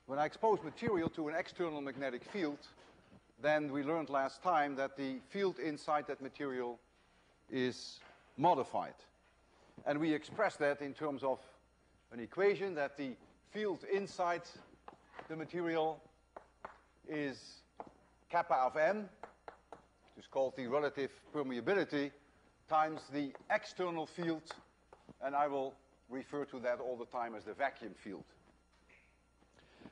when I expose material to an external magnetic field, then we learned last time that the field inside that material is modified. And we express that in terms of an equation that the field inside the material is kappa of m, which is called the relative permeability, times the external field, and I will refer to that all the time as the vacuum field.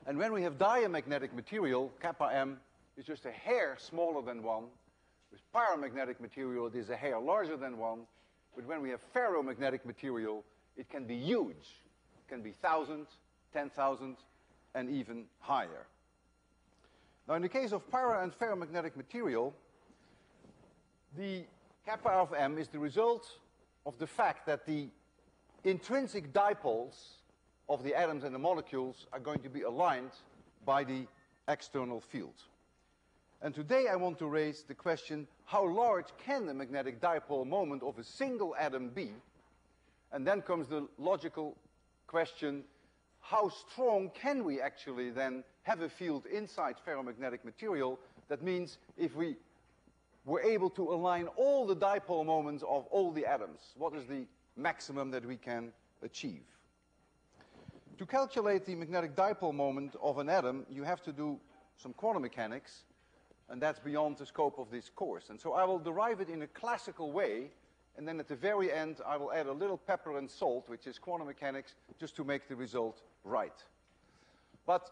And when we have diamagnetic material, kappa m is just a hair smaller than 1. With paramagnetic material, it is a hair larger than 1. But when we have ferromagnetic material, it can be huge. It can be 1,000, 10,000, and even higher. Now, in the case of para and ferromagnetic material, the kappa of m is the result of the fact that the intrinsic dipoles of the atoms and the molecules are going to be aligned by the external field. And today I want to raise the question, how large can the magnetic dipole moment of a single atom be? And then comes the logical question, how strong can we actually then have a field inside ferromagnetic material? That means if we were able to align all the dipole moments of all the atoms, what is the maximum that we can achieve? To calculate the magnetic dipole moment of an atom, you have to do some quantum mechanics, and that's beyond the scope of this course. And so I will derive it in a classical way, and then at the very end I will add a little pepper and salt, which is quantum mechanics, just to make the result right. But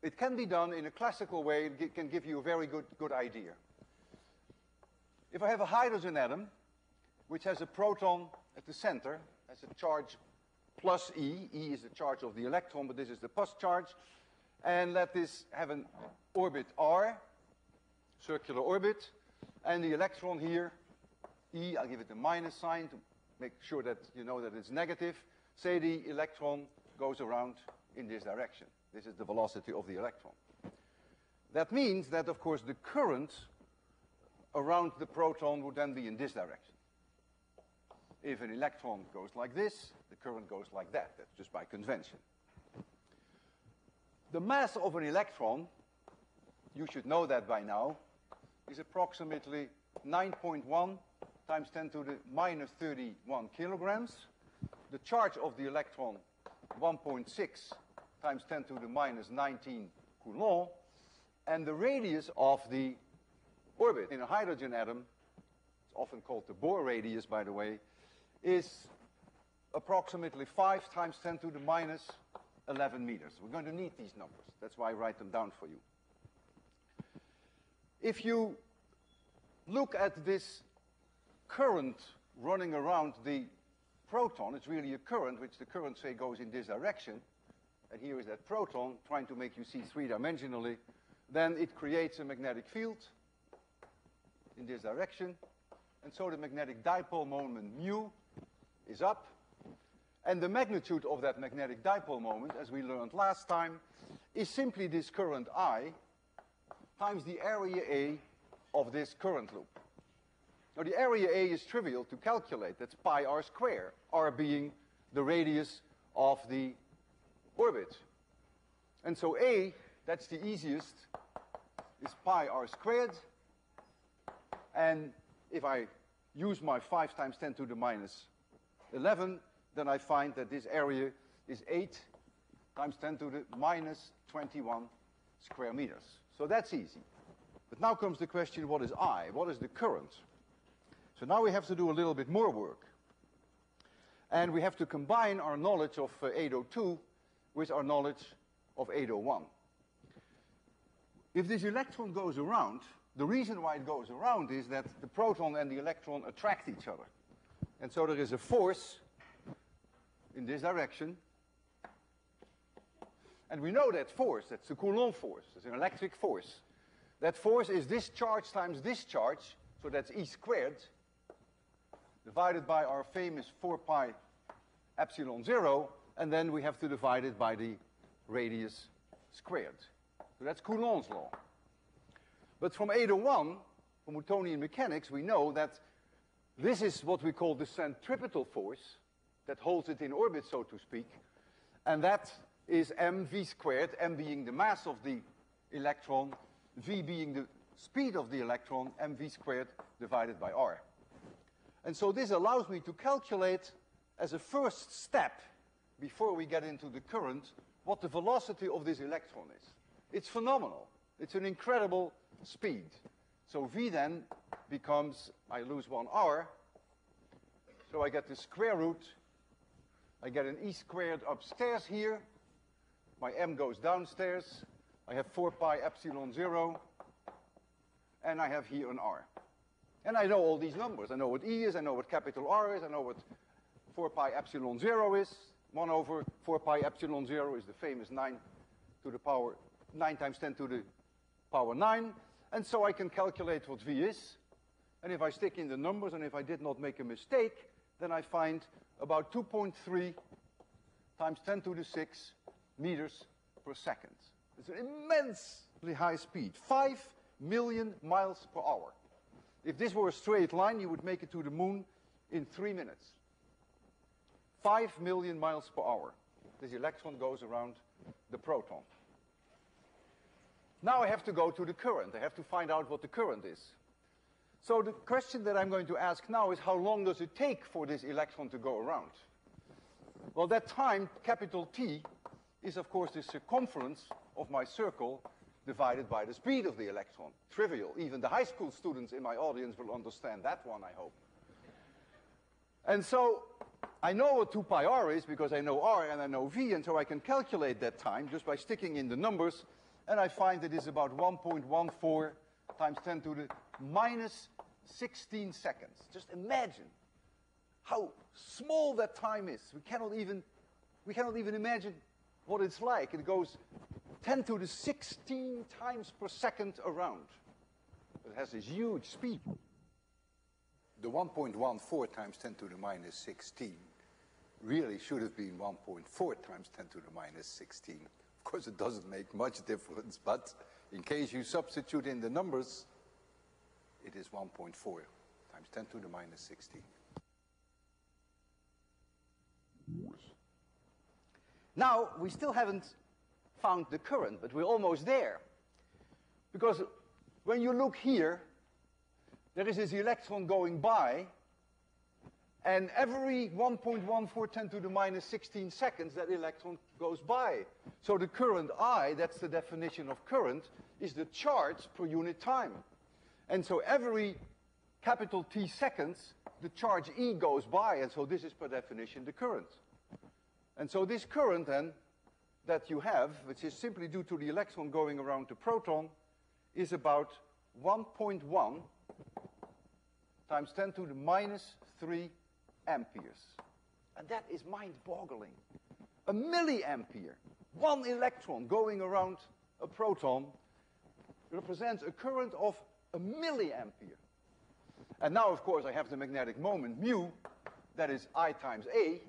it can be done in a classical way. It can give you a very good idea. If I have a hydrogen atom, which has a proton at the center, has a charge plus E. E is the charge of the electron, but this is the plus charge. And let this have an orbit R, circular orbit. And the electron here, E, I'll give it a minus sign to make sure that you know that it's negative. Say the electron goes around in this direction. This is the velocity of the electron. That means that, of course, the current around the proton would then be in this direction. If an electron goes like this, the current goes like that. That's just by convention. The mass of an electron, you should know that by now, is approximately 9.1 times 10 to the minus 31 kilograms. The charge of the electron, 1.6 times 10 to the minus 19 coulomb. And the radius of the orbit in a hydrogen atom, it's often called the Bohr radius, by the way, is approximately 5 times 10 to the minus 11 meters. We're going to need these numbers. That's why I write them down for you. If you look at this current running around the proton, it's really a current, which the current, say, goes in this direction. And here is that proton, trying to make you see three-dimensionally. Then it creates a magnetic field in this direction. And so the magnetic dipole moment mu is up. And the magnitude of that magnetic dipole moment, as we learned last time, is simply this current I times the area A of this current loop. Now, the area A is trivial to calculate. That's pi r squared, r being the radius of the orbit. And so A, that's the easiest, is pi r squared. And if I use my 5 times 10 to the minus 11, then I find that this area is 8 times 10 to the minus 21 square meters. So that's easy. But now comes the question, what is I? What is the current? So now we have to do a little bit more work. And we have to combine our knowledge of 802 with our knowledge of 801. If this electron goes around, the reason why it goes around is that the proton and the electron attract each other. And so there is a force in this direction. And we know that force, that's the Coulomb force. It's an electric force. That force is this charge times this charge, so that's E squared, divided by our famous 4 pi epsilon 0, and then we have to divide it by the radius squared. So that's Coulomb's law. But from 801, from Newtonian mechanics, we know that this is what we call the centripetal force that holds it in orbit, so to speak, and that is mv squared, m being the mass of the electron, v being the speed of the electron, mv squared divided by r. And so this allows me to calculate as a first step, before we get into the current, what the velocity of this electron is. It's phenomenal. It's an incredible speed. So v then becomes, I lose 1 r, so I get the square root, I get an e squared upstairs here, my m goes downstairs, I have 4 pi epsilon 0, and I have here an r. And I know all these numbers. I know what e is, I know what capital R is, I know what 4 pi epsilon 0 is. 1 over 4 pi epsilon 0 is the famous 9 times 10 to the power 9. And so I can calculate what v is. And if I stick in the numbers, and if I did not make a mistake, then I find about 2.3 times 10 to the 6 meters per second. It's an immensely high speed, 5 million miles per hour. If this were a straight line, you would make it to the moon in 3 minutes. 5 million miles per hour. This electron goes around the proton. Now I have to go to the current. I have to find out what the current is. So the question that I'm going to ask now is, how long does it take for this electron to go around? Well, that time, capital T, is of course the circumference of my circle divided by the speed of the electron. Trivial. Even the high school students in my audience will understand that one, I hope. And so I know what 2 pi r is because I know r and I know v, and so I can calculate that time just by sticking in the numbers, and I find it is about 1.14 times 10 to the minus 16 seconds. Just imagine how small that time is. We cannot even imagine what it's like. It goes 10 to the 16 times per second around. It has this huge speed. The 1.14 times 10 to the minus 16 really should have been 1.4 times 10 to the minus 16. Of course, it doesn't make much difference, but in case you substitute in the numbers, it is 1.4 times 10 to the minus 16. Now, we still haven't found the current, but we're almost there. Because when you look here, there is this electron going by, and every 1.14 10 to the minus 16 seconds, that electron goes by. So the current I, that's the definition of current, is the charge per unit time. And so every capital T seconds, the charge E goes by, and so this is per definition the current. And so this current then that you have, which is simply due to the electron going around the proton, is about 1.1 times 10 to the minus 3 amperes. And that is mind-boggling. A milliampere, one electron going around a proton, represents a current of a milliampere. And now, of course, I have the magnetic moment, mu, that is I times A.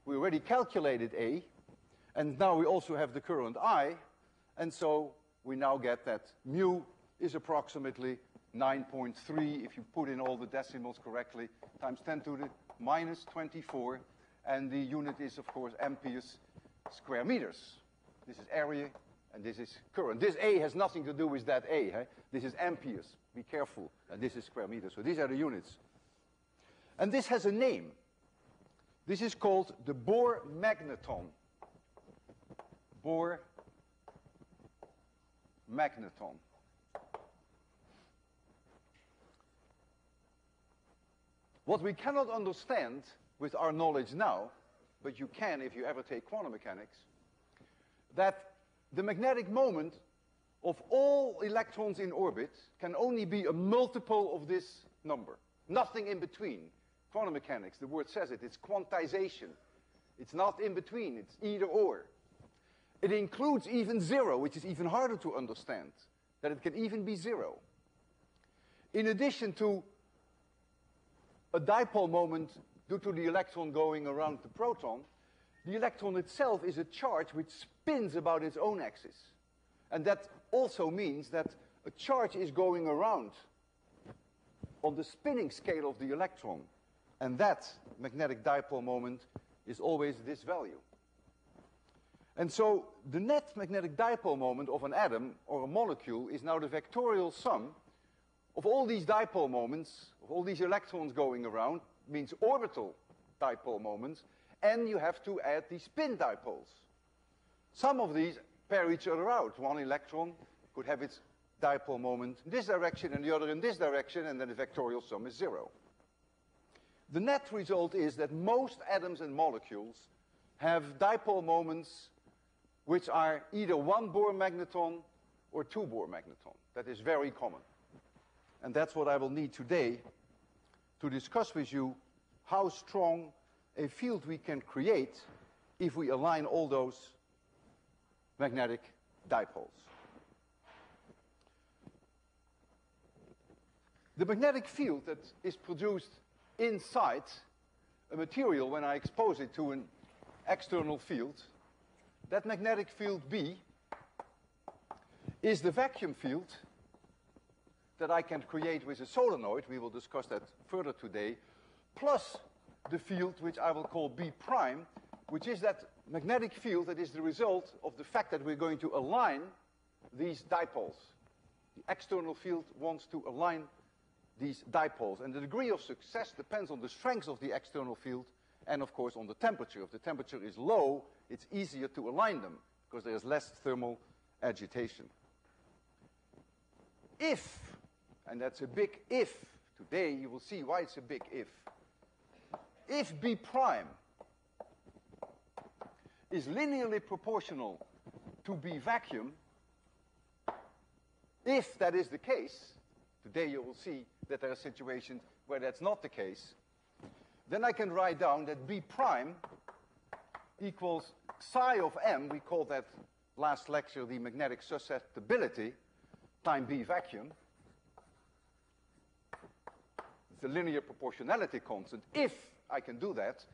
We already calculated A, and now we also have the current I, and so we now get that mu is approximately 9.3, if you put in all the decimals correctly, times 10 to the minus 24, and the unit is, of course, amperes square meters. This is area, and this is current. This A has nothing to do with that A. Hey? This is amperes. Be careful. And this is square meters. So these are the units. And this has a name. This is called the Bohr magneton. Bohr magneton. What we cannot understand with our knowledge now, but you can if you ever take quantum mechanics, that the magnetic moment of all electrons in orbit can only be a multiple of this number. Nothing in between. Quantum mechanics, the word says it, it's quantization. It's not in between, it's either or. It includes even zero, which is even harder to understand, that it can even be zero. In addition to a dipole moment due to the electron going around the proton, the electron itself is a charge which spins about its own axis. And that also means that a charge is going around on the spinning scale of the electron. And that magnetic dipole moment is always this value. And so the net magnetic dipole moment of an atom or a molecule is now the vectorial sum of all these dipole moments, of all these electrons going around, means orbital dipole moments, and you have to add these spin dipoles. Some of these pair each other out. One electron could have its dipole moment in this direction and the other in this direction, and then the vectorial sum is 0. The net result is that most atoms and molecules have dipole moments which are either 1 Bohr magneton or 2 Bohr magneton. That is very common. And that's what I will need today to discuss with you how strong a field we can create if we align all those magnetic dipoles. The magnetic field that is produced inside a material when I expose it to an external field, that magnetic field B is the vacuum field that I can create with a solenoid. We will discuss that further today, plus the field which I will call B prime, which is that magnetic field that is the result of the fact that we're going to align these dipoles. The external field wants to align these dipoles, and the degree of success depends on the strength of the external field and, of course, on the temperature. If the temperature is low, it's easier to align them because there's less thermal agitation. If, and that's a big if, today you will see why it's a big if B prime is linearly proportional to B vacuum, if that is the case, today you will see that there are situations where that's not the case, then I can write down that B prime equals psi of m, we called that last lecture the magnetic susceptibility, time B vacuum. It's a linear proportionality constant. If I can do that,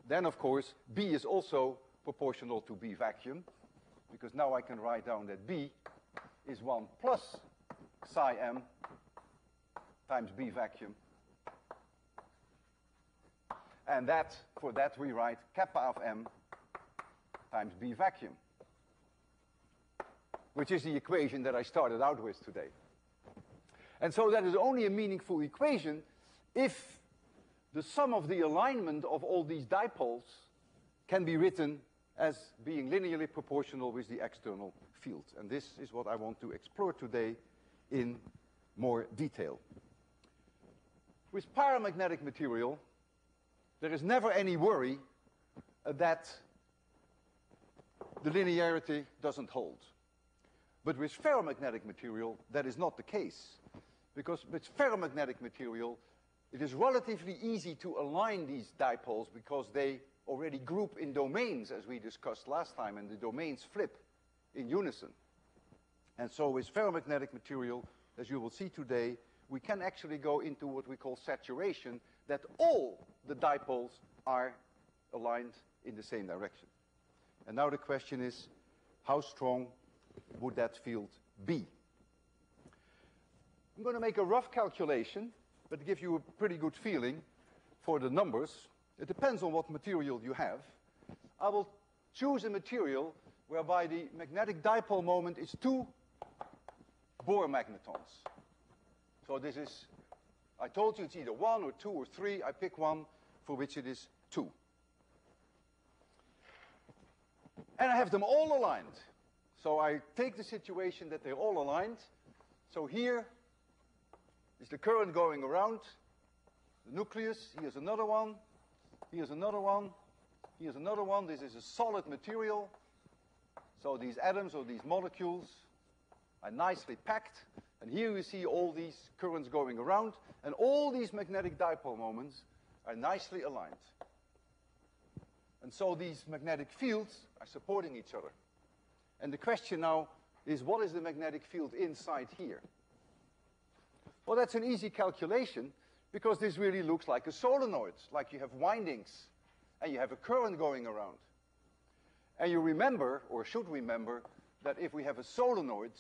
then of course B is also proportional to B vacuum, because now I can write down that B is 1 plus psi m times B vacuum. And that, for that we write kappa of m times B vacuum, which is the equation that I started out with today. And so that is only a meaningful equation if the sum of the alignment of all these dipoles can be written as being linearly proportional with the external field. And this is what I want to explore today in more detail. With paramagnetic material, there is never any worry that the linearity doesn't hold. But with ferromagnetic material, that is not the case. Because with ferromagnetic material, it is relatively easy to align these dipoles because they already group in domains, as we discussed last time, and the domains flip in unison. And so with ferromagnetic material, as you will see today, we can actually go into what we call saturation, that all the dipoles are aligned in the same direction. And now the question is, how strong would that field be? I'm going to make a rough calculation, but to give you a pretty good feeling for the numbers. It depends on what material you have. I will choose a material whereby the magnetic dipole moment is 2 Bohr magnetons. So this is, I told you it's either 1 or 2 or 3. I pick one for which it is 2. And I have them all aligned. So I take the situation that they're all aligned. So here is the current going around the nucleus. Here's another one. Here's another one. Here's another one. This is a solid material. So these atoms or these molecules are nicely packed. And here you see all these currents going around. And all these magnetic dipole moments are nicely aligned. And so these magnetic fields are supporting each other. And the question now is, what is the magnetic field inside here? Well, that's an easy calculation, because this really looks like a solenoid, like you have windings, and you have a current going around. And you remember, or should remember, that if we have a solenoid,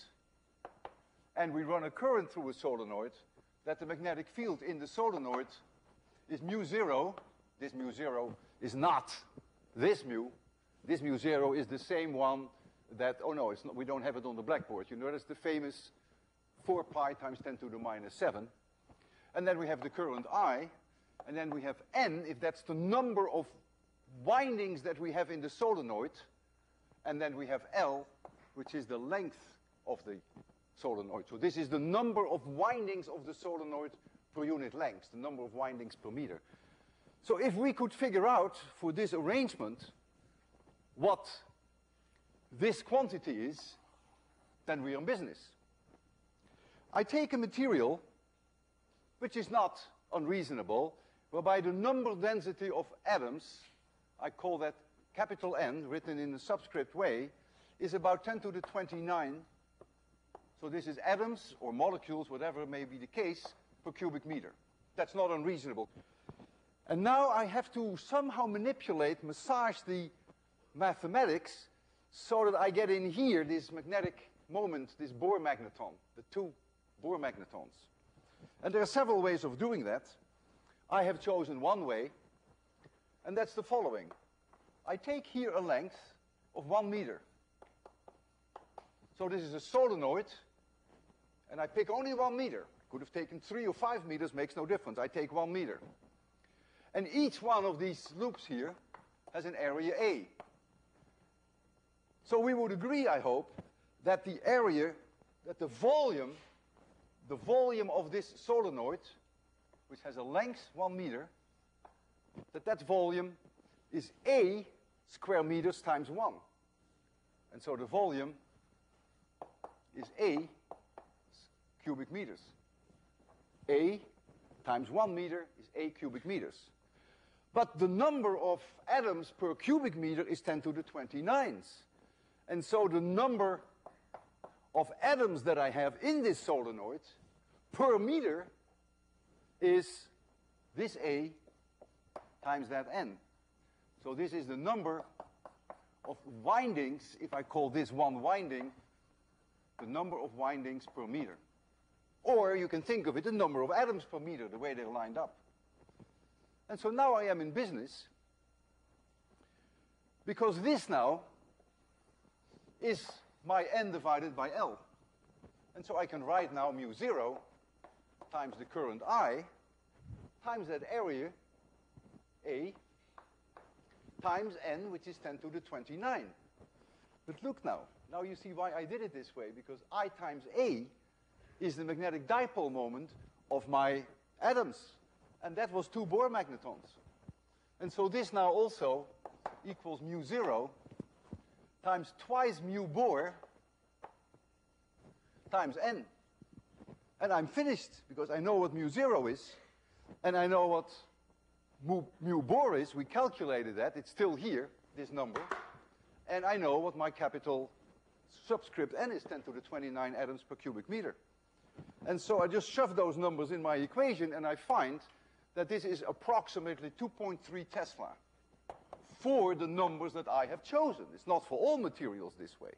and we run a current through a solenoid, that the magnetic field in the solenoid is mu0. This mu0 is not this mu, This mu0 is the same one that, oh no, it's not, we don't have it on the blackboard. You notice the famous 4 pi times 10 to the minus 7. And then we have the current I, and then we have N, if that's the number of windings that we have in the solenoid, and then we have L, which is the length of the solenoid. So this is the number of windings of the solenoid per unit length, the number of windings per meter. So if we could figure out for this arrangement what this quantity is, then we're in business. I take a material which is not unreasonable, whereby the number density of atoms, I call that capital N, written in a subscript way, is about 10 to the 29. So this is atoms or molecules, whatever may be the case, per cubic meter. That's not unreasonable. And now I have to somehow manipulate, massage the mathematics so that I get in here this magnetic moment, this Bohr magneton, the 2 Bohr magnetons. And there are several ways of doing that. I have chosen one way, and that's the following. I take here a length of 1 meter. So this is a solenoid, and I pick only 1 meter. I could have taken 3 or 5 meters, makes no difference. I take 1 meter. And each one of these loops here has an area A. So we would agree, I hope, that the area, that the volume of this solenoid, which has a length 1 meter, that volume is A square meters times 1. And so the volume is A cubic meters. A times 1 meter is A cubic meters. But the number of atoms per cubic meter is 10 to the 29s. And so the number of atoms that I have in this solenoid per meter is this A times that N. So this is the number of windings, if I call this one winding, the number of windings per meter. Or you can think of it, the number of atoms per meter, the way they're lined up. And so now I am in business, because this now is my N divided by L. And so I can write now mu0 times the current I times that area A times N, which is 10 to the 29. But look now you see why I did it this way, because I times A is the magnetic dipole moment of my atoms. And that was 2 Bohr magnetons. And so this now also equals mu0 times twice mu Bohr times N. And I'm finished, because I know what mu0 is, and I know what mu Bohr is. We calculated that. It's still here, this number. And I know what my capital subscript N is, 10 to the 29 atoms per cubic meter. And so I just shove those numbers in my equation, and I find that this is approximately 2.3 Tesla for the numbers that I have chosen. It's not for all materials this way,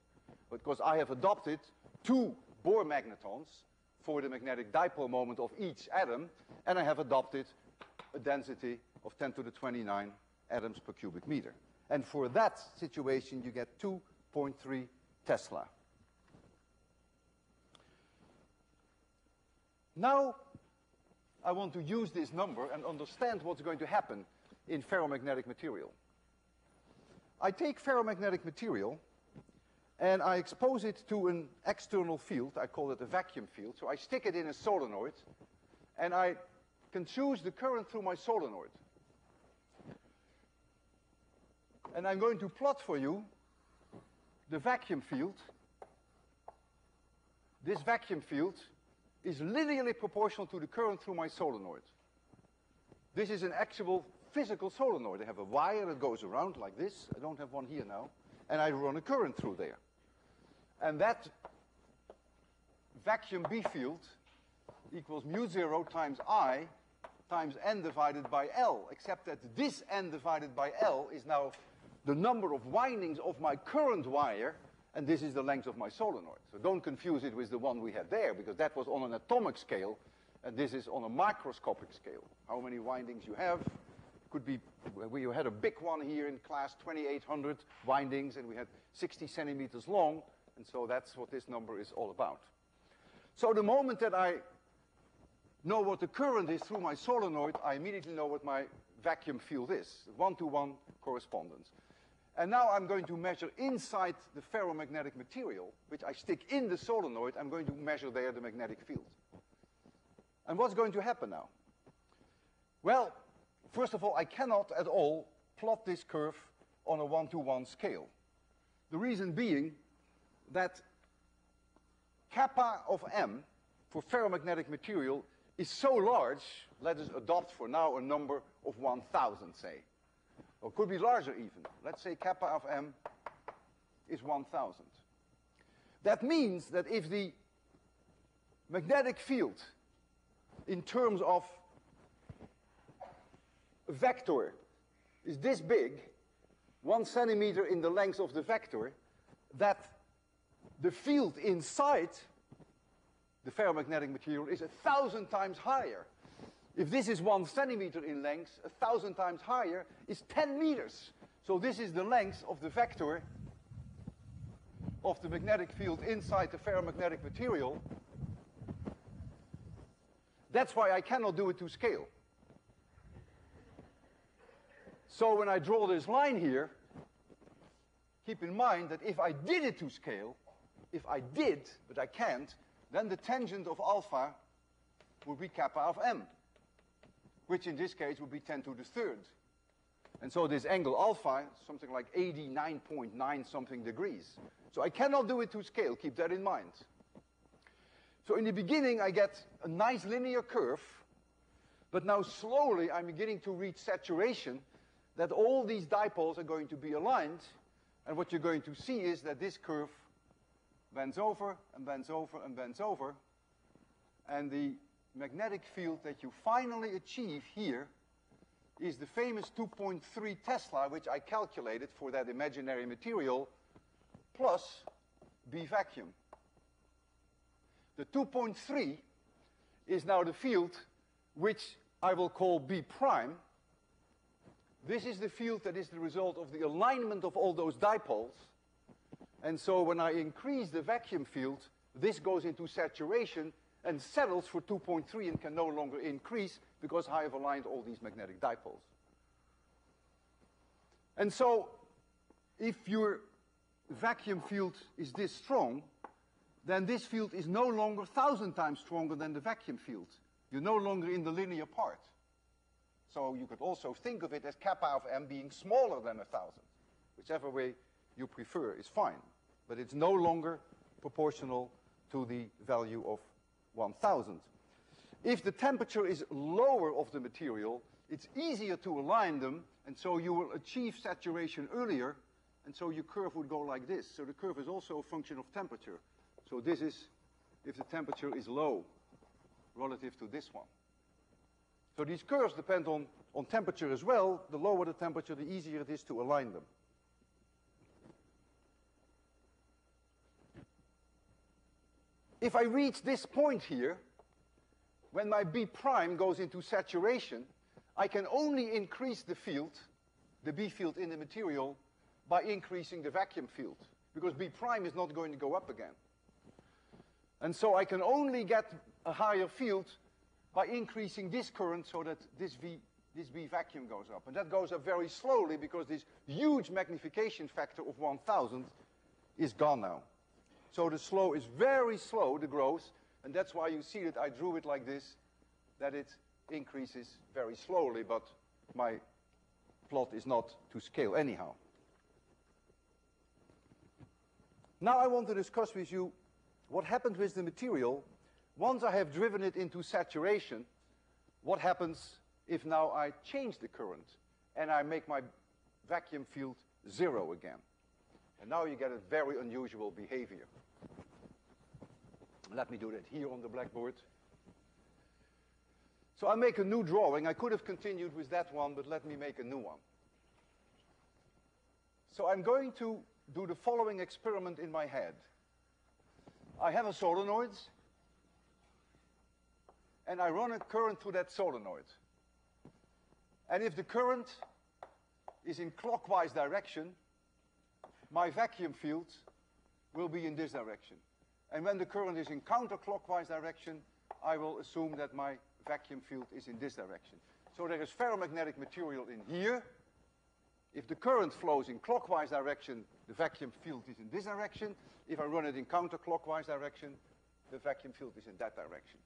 but because I have adopted 2 Bohr magnetons for the magnetic dipole moment of each atom, and I have adopted a density of 10 to the 29 atoms per cubic meter. And for that situation, you get 2.3 Tesla. Now, I want to use this number and understand what's going to happen in ferromagnetic material. I take ferromagnetic material and I expose it to an external field. I call it a vacuum field. So I stick it in a solenoid and I can choose the current through my solenoid. And I'm going to plot for you the vacuum field. This vacuum field is linearly proportional to the current through my solenoid. This is an actual physical solenoid. I have a wire that goes around like this. I don't have one here now. And I run a current through there. And that vacuum B field equals mu0 times I times N divided by L, except that this N divided by L is now the number of windings of my current wire, and this is the length of my solenoid. So don't confuse it with the one we had there, because that was on an atomic scale, and this is on a microscopic scale. How many windings you have could be, we had a big one here in class, 2800 windings, and we had 60 centimeters long, and so that's what this number is all about. So the moment that I know what the current is through my solenoid, I immediately know what my vacuum field is, one-to-one correspondence. And now I'm going to measure inside the ferromagnetic material, which I stick in the solenoid, I'm going to measure there the magnetic field. And what's going to happen now? Well, first of all, I cannot at all plot this curve on a one-to-one scale. The reason being that kappa of m for ferromagnetic material is so large, let us adopt for now a number of 1,000, say. Or could be larger even. Let's say kappa of m is 1,000. That means that if the magnetic field in terms of a vector is this big, 1 centimeter in the length of the vector, that the field inside the ferromagnetic material is 1,000 times higher. If this is 1 centimeter in length, 1,000 times higher is 10 meters. So this is the length of the vector of the magnetic field inside the ferromagnetic material. That's why I cannot do it to scale. So when I draw this line here, keep in mind that if I did it to scale, if I did, but I can't, then the tangent of alpha would be kappa of m, which in this case would be 10 to the third. And so this angle alpha is something like 89.9 something degrees. So I cannot do it to scale, keep that in mind. So in the beginning I get a nice linear curve, but now slowly I'm beginning to reach saturation, that all these dipoles are going to be aligned, and what you're going to see is that this curve bends over and bends over and bends over, and the magnetic field that you finally achieve here is the famous 2.3 Tesla, which I calculated for that imaginary material, plus B vacuum. The 2.3 is now the field which I will call B prime. This is the field that is the result of the alignment of all those dipoles. And so when I increase the vacuum field, this goes into saturation and settles for 2.3 and can no longer increase because I have aligned all these magnetic dipoles. And so if your vacuum field is this strong, then this field is no longer 1,000 times stronger than the vacuum field. You're no longer in the linear part. So you could also think of it as kappa of m being smaller than 1,000. Whichever way you prefer is fine. But it's no longer proportional to the value of 1,000. If the temperature is lower of the material, it's easier to align them, and so you will achieve saturation earlier, and so your curve would go like this. So the curve is also a function of temperature. So this is if the temperature is low relative to this one. So these curves depend on temperature as well. The lower the temperature, the easier it is to align them. If I reach this point here, when my B prime goes into saturation, I can only increase the field, the B field in the material, by increasing the vacuum field, because B prime is not going to go up again. And so I can only get a higher field by increasing this current so that this B vacuum goes up. And that goes up very slowly because this huge magnification factor of 1,000 is gone now. So the slow is very slow, the growth, and that's why you see that I drew it like this, that it increases very slowly, but my plot is not to scale anyhow. Now I want to discuss with you what happens with the material once I have driven it into saturation. What happens if now I change the current and I make my vacuum field 0 again? And now you get a very unusual behavior. Let me do that here on the blackboard. So I make a new drawing. I could have continued with that one, but let me make a new one. So I'm going to do the following experiment in my head. I have a solenoid, and I run a current through that solenoid. And if the current is in clockwise direction, my vacuum field will be in this direction. And when the current is in counterclockwise direction, I will assume that my vacuum field is in this direction. So there is ferromagnetic material in here. If the current flows in clockwise direction, the vacuum field is in this direction. If I run it in counterclockwise direction, the vacuum field is in that direction.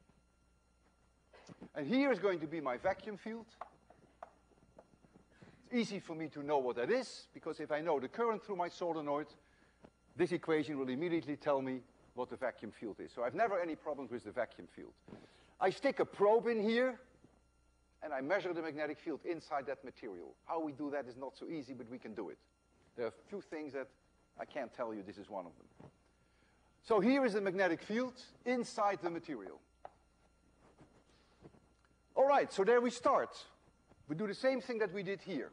And here is going to be my vacuum field. It's easy for me to know what that is, because if I know the current through my solenoid, this equation will immediately tell me what the vacuum field is. So I've never any problems with the vacuum field. I stick a probe in here, and I measure the magnetic field inside that material. How we do that is not so easy, but we can do it. There are a few things that I can't tell you. This is one of them. So here is the magnetic field inside the material. All right, so there we start. We do the same thing that we did here.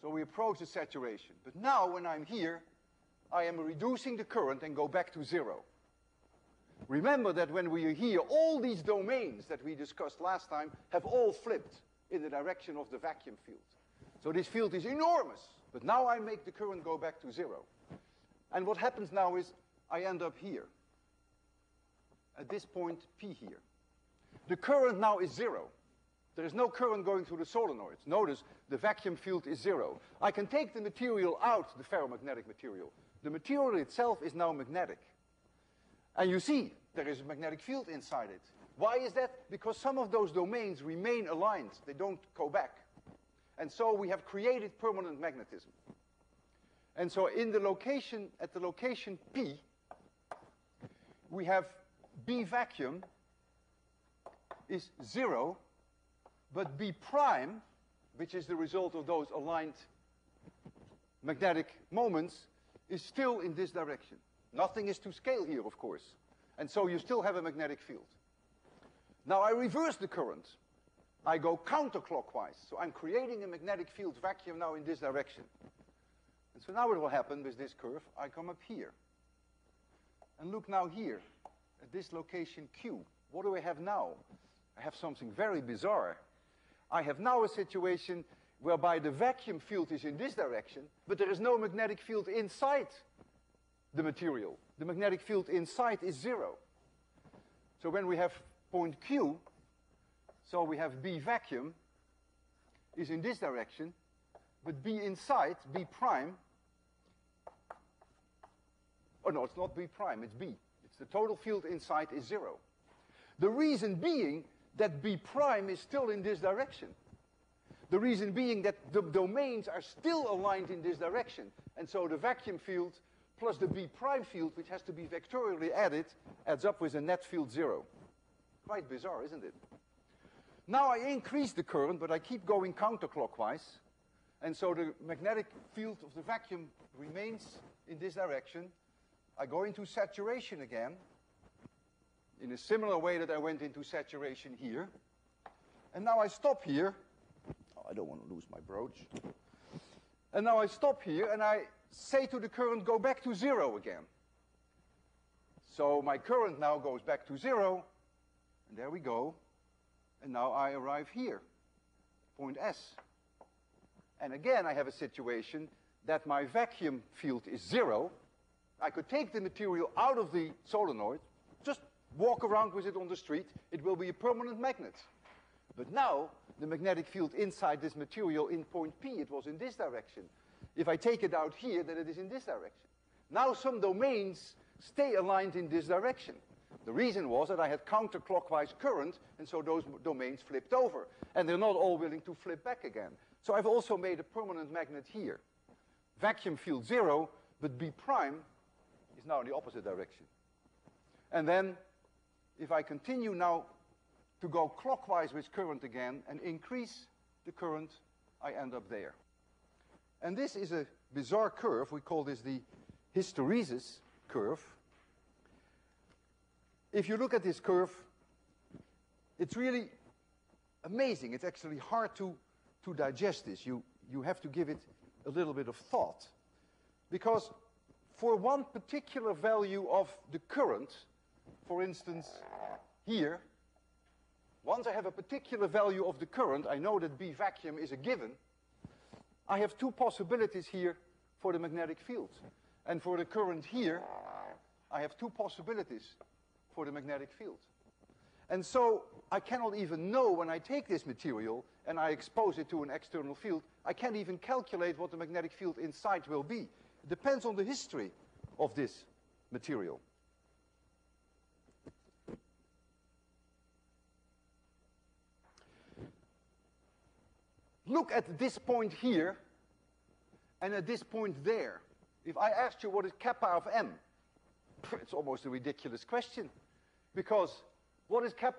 So we approach the saturation. But now, when I'm here, I am reducing the current and go back to zero. Remember that when we are here, all these domains that we discussed last time have all flipped in the direction of the vacuum field. So this field is enormous. But now I make the current go back to zero. And what happens now is I end up here. At this point, P here. The current now is zero. There is no current going through the solenoids. Notice the vacuum field is zero. I can take the material out, the ferromagnetic material. The material itself is now magnetic. And you see, there is a magnetic field inside it. Why is that? Because some of those domains remain aligned. They don't go back. And so we have created permanent magnetism. And so in the location, at the location P, we have B vacuum is zero, but B prime, which is the result of those aligned magnetic moments, is still in this direction. Nothing is to scale here, of course. And so you still have a magnetic field. Now I reverse the current. I go counterclockwise. So I'm creating a magnetic field vacuum now in this direction. And so now what will happen with this curve? I come up here. And look now here, at this location Q. What do I have now? I have something very bizarre. I have now a situation whereby the vacuum field is in this direction, but there is no magnetic field inside the material. The magnetic field inside is zero. So when we have point Q, so we have B vacuum is in this direction, but B inside, B prime, oh no, it's not B prime, it's B. It's the total field inside is zero. The reason being that B prime is still in this direction. The reason being that the domains are still aligned in this direction. And so the vacuum field plus the B prime field, which has to be vectorially added, adds up with a net field zero. Quite bizarre, isn't it? Now I increase the current, but I keep going counterclockwise. And so the magnetic field of the vacuum remains in this direction. I go into saturation again, in a similar way that I went into saturation here. And now I stop here. Oh, I don't want to lose my brooch. And now I stop here, and I say to the current, go back to zero again. So my current now goes back to zero, and there we go. And now I arrive here, point S. And again, I have a situation that my vacuum field is zero. I could take the material out of the solenoid, just walk around with it on the street. It will be a permanent magnet. But now, the magnetic field inside this material in point P, it was in this direction. If I take it out here, then it is in this direction. Now some domains stay aligned in this direction. The reason was that I had counterclockwise current, and so those domains flipped over. And they're not all willing to flip back again. So I've also made a permanent magnet here. Vacuum field zero, but B prime is now in the opposite direction. And then, if I continue now to go clockwise with current again and increase the current, I end up there. And this is a bizarre curve. We call this the hysteresis curve. If you look at this curve, it's really amazing. It's actually hard to digest this. You have to give it a little bit of thought. Because for one particular value of the current, for instance, here, once I have a particular value of the current, I know that B vacuum is a given, I have two possibilities here for the magnetic field. And for the current here, I have two possibilities for the magnetic field. And so I cannot even know when I take this material and I expose it to an external field, I can't even calculate what the magnetic field inside will be. It depends on the history of this material. Look at this point here and at this point there. If I asked you what is kappa of M, it's almost a ridiculous question. Because what is kappa